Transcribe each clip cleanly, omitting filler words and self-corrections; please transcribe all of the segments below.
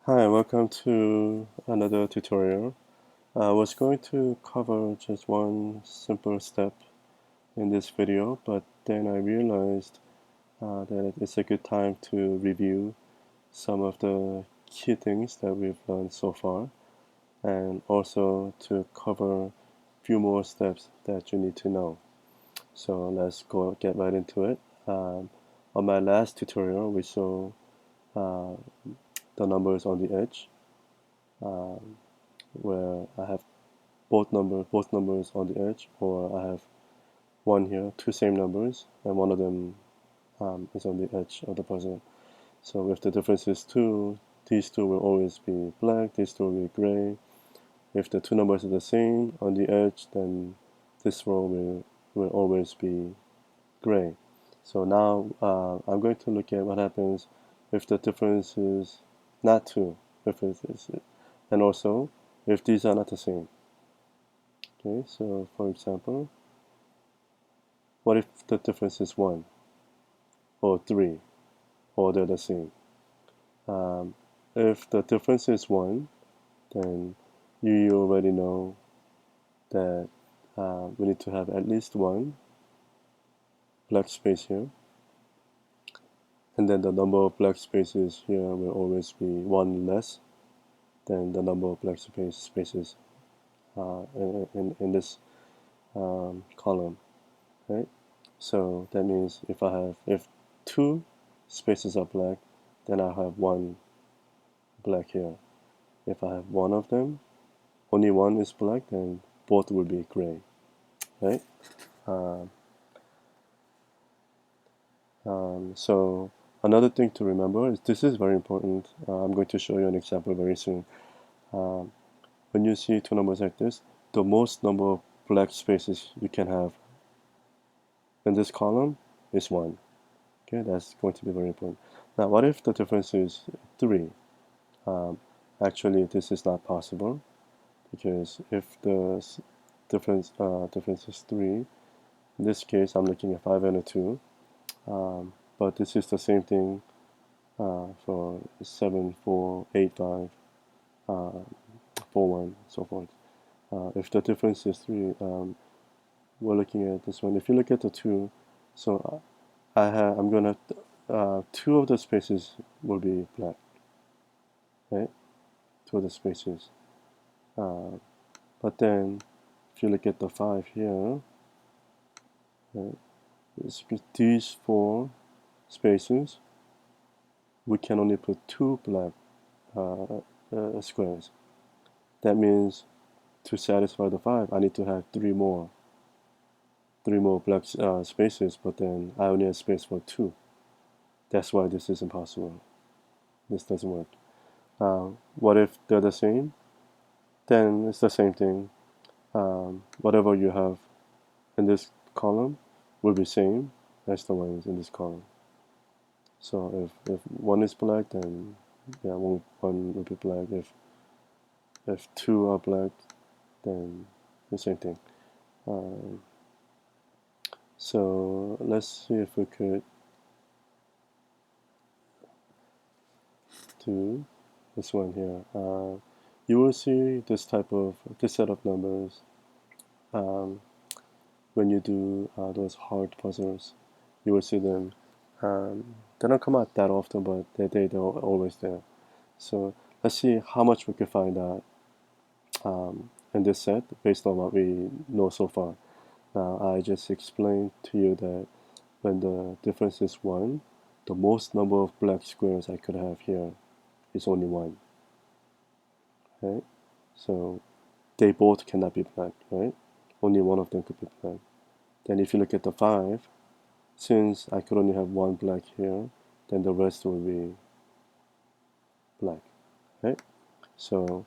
Hi, welcome to another tutorial. I was going to cover just one simple step in this video, but then I realized that it's a good time to review some of the key things that we've learned so far, and also to cover a few more steps that you need to know. So let's get right into it. On my last tutorial, we saw uh, the numbers on the edge, um, where I have both numbers on the edge, or I have one here, two same numbers, and one of them is on the edge of the puzzle. So if the difference is 2, these two will always be black, these two will be gray. If the two numbers are the same on the edge, then this row will always be gray. So now I'm going to look at what happens if the difference is not 2, if it is, and also if these are not the same. Okay, so for example, what if the difference is 1 or 3 or they're the same? Um, if the difference is 1, then you already know that we need to have at least one black space here, and then the number of black spaces here will always be one less than the number of black spaces in this column, right? So that means if two spaces are black, then I have one black here. If I have one of them, only one is black, then both will be gray, right? Um, so another thing to remember is this is very important. I'm going to show you an example very soon. Um, when you see two numbers like this, the most number of black spaces you can have in this column is 1. Okay, that's going to be very important. Now, what if the difference is 3? Um, Actually, this is not possible because if the difference is 3, in this case, I'm looking at 5 and a 2. But this is the same thing for 7, 4, 8, 5, 4, 1, so forth. If the difference is 3, we're looking at this one. If you look at the 2, so I'm gonna two of the spaces will be black, right? Two of the spaces. Uh, but then if you look at the 5 here, right, these 4 spaces, we can only put 2 black squares. That means to satisfy the 5, I need to have 3 more black spaces, but then I only have space for 2. That's why this is impossible. This doesn't work. What if they're the same? Then it's the same thing. Whatever you have in this column will be same as the ones in this column. So if one is black, then yeah, one will be black. If two are black, then the same thing. Um, so let's see if we could do this one here. You will see this set of numbers um, when you do those hard puzzles. You will see them. They don't come out that often, but they're always there. So let's see how much we can find out in this set based on what we know so far. Now I just explained to you that when the difference is 1, the most number of black squares I could have here is only 1. Right? So they both cannot be black, right? Only one of them could be black. Then if you look at the 5, since I could only have one black here, then the rest will be black, right? So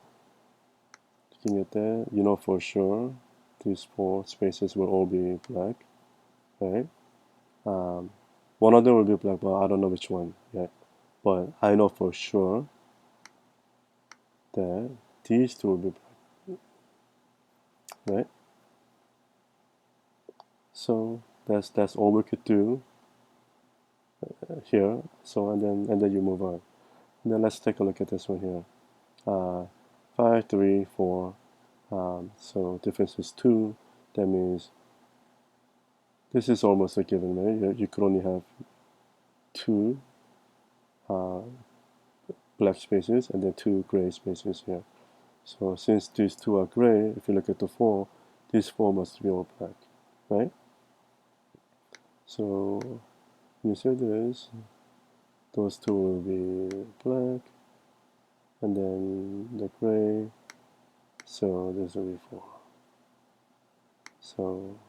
looking at that, you know for sure these 4 spaces will all be black, right? Um, one of them will be black, but I don't know which one yet. But I know for sure that these two will be black, right? So that's all we could do here. So and then you move on. Then let's take a look at this one here. 5, 3, 4. So difference is 2. That means this is almost a given, right? You could only have 2 black spaces and then 2 gray spaces here. So since these 2 are gray, if you look at the 4, these 4 must be all black, right? So when you say this, those 2 will be black, and then the gray, so this will be 4. So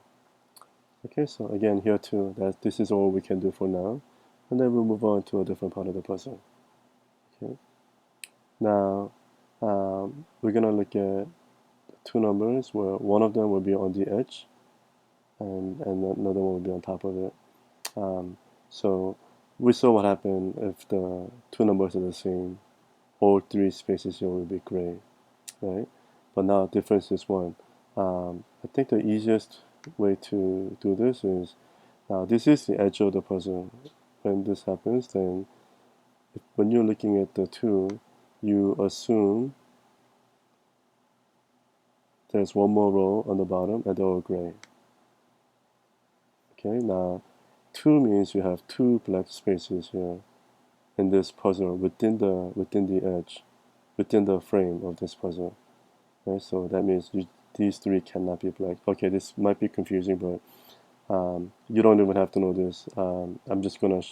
okay, so again here too, that this is all we can do for now, and then we'll move on to a different part of the puzzle. Okay, now we're gonna look at 2 numbers where one of them will be on the edge and another one will be on top of it. So we saw what happened if the 2 numbers are the same. All 3 spaces here will be gray, right? But now difference is 1. I think the easiest way to do this is, now this is the edge of the puzzle. When this happens, then when you're looking at the 2, you assume there's one more row on the bottom and they're all gray. Okay, now 2 means you have 2 black spaces here in this puzzle within the edge, within the frame of this puzzle. Okay, so that means these 3 cannot be black. Okay, this might be confusing, but you don't even have to know this. I'm just gonna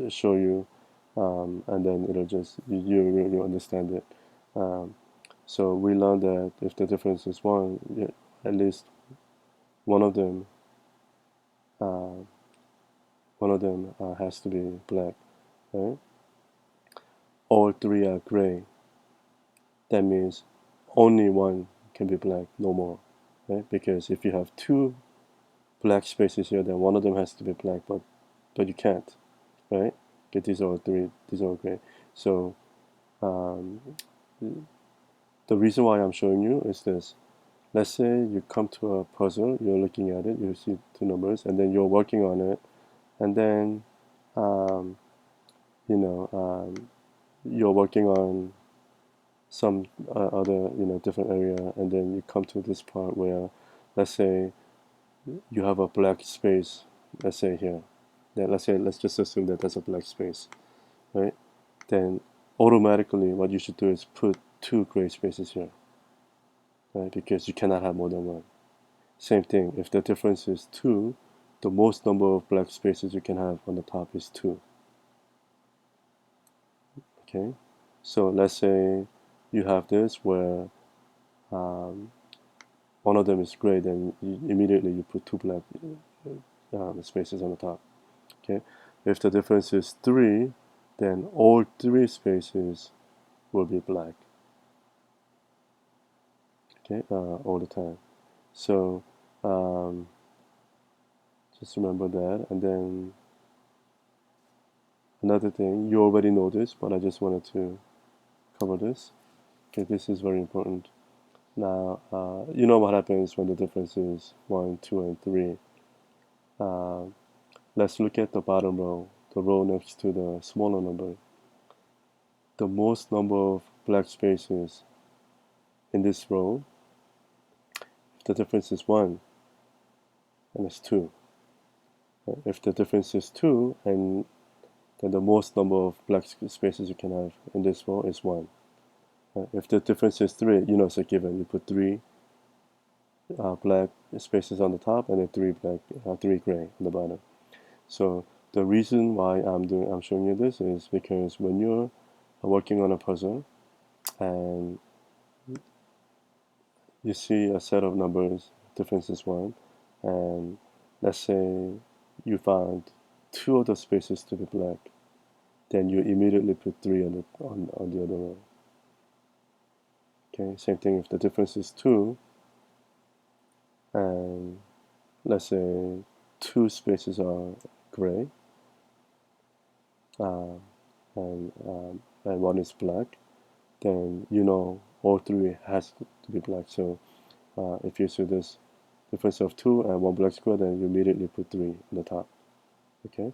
show you, and then it'll just you understand it. So we learned that if the difference is 1, at least one of them has to be black, right? All 3 are gray. That means only one can be black, no more, right? Because if you have 2 black spaces here, then one of them has to be black, but you can't, right? Okay, these are 3, these are gray. So the reason why I'm showing you is this. Let's say you come to a puzzle, you're looking at it, you see 2 numbers, and then you're working on it, and then you're working on some other different area, and then you come to this part where, let's say you have a black space, let's say here. Then let's just assume that there's a black space, right? Then automatically what you should do is put 2 gray spaces here, right? Because you cannot have more than one. Same thing, if the difference is 2, the most number of black spaces you can have on the top is 2. Okay, so let's say you have this where one of them is gray, then immediately you put 2 black spaces on the top. Okay, if the difference is 3, then all 3 spaces will be black. Okay, all the time. So just remember that. And then another thing, you already know this, but I just wanted to cover this. Okay, this is very important. Now, you know what happens when the difference is 1, 2, and 3. Let's look at the bottom row, the row next to the smaller number. The most number of black spaces in this row, if the difference is 1, and it's 2. If the difference is 2, and then the most number of black spaces you can have in this row is 1. If the difference is 3, you know it's a given. You put 3 black spaces on the top and then 3 gray on the bottom. So the reason why I'm showing you this is because when you're working on a puzzle and you see a set of numbers, difference is 1, and let's say you found 2 of the spaces to be black, then you immediately put 3 on the other row. Okay, same thing if the difference is 2, and let's say 2 spaces are gray, and 1 is black, then you know all 3 has to be black. So if you see this difference of 2 and 1 black square, then you immediately put 3 on the top. Okay,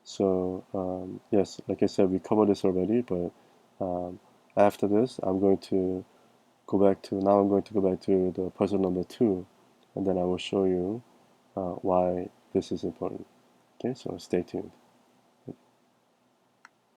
So yes, like I said, we covered this already, but after this, I'm going to go back to, now I'm going to go back to the puzzle number 2, and then I will show you why this is important. Okay, so stay tuned.